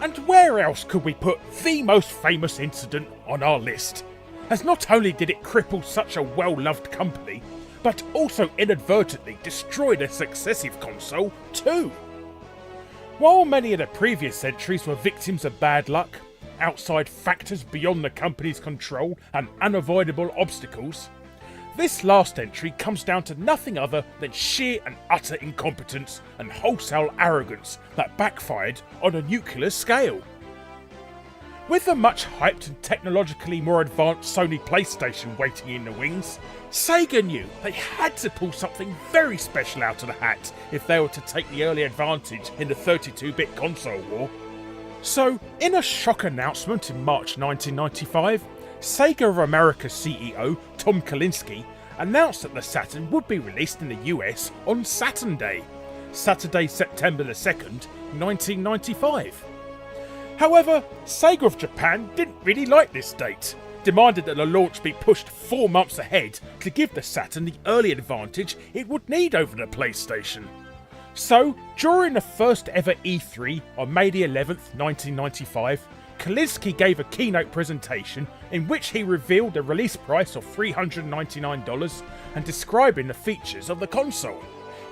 And where else could we put the most famous incident on our list? As not only did it cripple such a well-loved company, but also inadvertently destroyed a successive console too. While many of the previous entries were victims of bad luck, outside factors beyond the company's control and unavoidable obstacles, this last entry comes down to nothing other than sheer and utter incompetence and wholesale arrogance that backfired on a nuclear scale. With the much hyped and technologically more advanced Sony PlayStation waiting in the wings, Sega knew they had to pull something very special out of the hat if they were to take the early advantage in the 32-bit console war. So, in a shock announcement in March 1995, Sega of America CEO Tom Kalinske announced that the Saturn would be released in the US on Saturn Day, Saturday, September the 2nd, 1995. However, Sega of Japan didn't really like this date, demanded that the launch be pushed 4 months ahead to give the Saturn the early advantage it would need over the PlayStation. So, during the first ever E3 on May the 11th, 1995, Kalinske gave a keynote presentation in which he revealed the release price of $399 and describing the features of the console.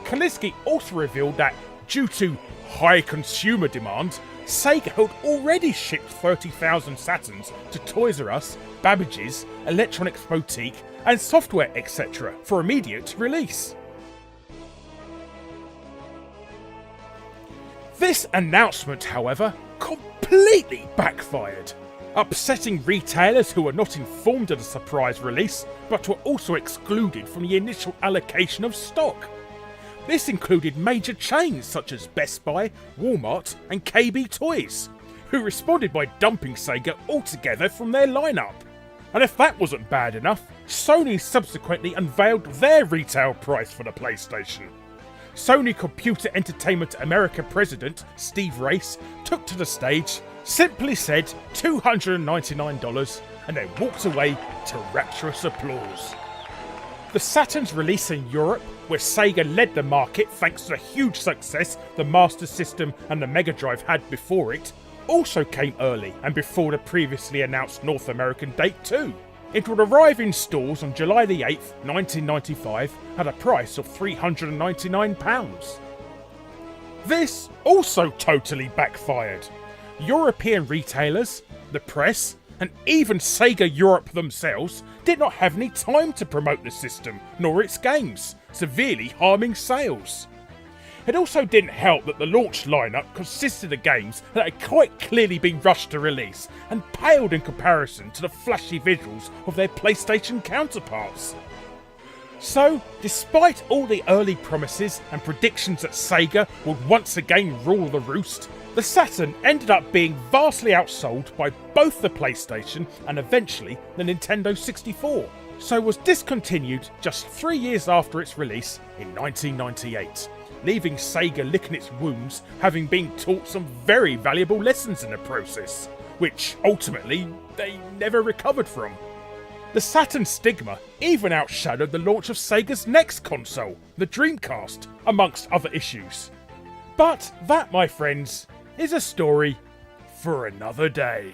Kalinske also revealed that, due to high consumer demand, Sega had already shipped 30,000 Saturns to Toys R Us, Babbage's, Electronics Boutique and Software etc. for immediate release. This announcement, however, completely backfired, upsetting retailers who were not informed of the surprise release but were also excluded from the initial allocation of stock. This included major chains such as Best Buy, Walmart and KB Toys, who responded by dumping Sega altogether from their lineup. And if that wasn't bad enough, Sony subsequently unveiled their retail price for the PlayStation. Sony Computer Entertainment America president Steve Race took to the stage, simply said $299 and then walked away to rapturous applause. The Saturn's release in Europe, where Sega led the market thanks to the huge success the Master System and the Mega Drive had before it, also came early and before the previously announced North American date too. It would arrive in stores on July the 8th, 1995 at a price of £399. This also totally backfired. European retailers, the press, and even Sega Europe themselves did not have any time to promote the system nor its games, severely harming sales. It also didn't help that the launch lineup consisted of games that had quite clearly been rushed to release and paled in comparison to the flashy visuals of their PlayStation counterparts. So, despite all the early promises and predictions that Sega would once again rule the roost, the Saturn ended up being vastly outsold by both the PlayStation and eventually the Nintendo 64, so was discontinued just 3 years after its release in 1998, leaving Sega licking its wounds, having been taught some very valuable lessons in the process, which ultimately they never recovered from. The Saturn stigma even outshadowed the launch of Sega's next console, the Dreamcast, amongst other issues. But that, my friends, is a story for another day.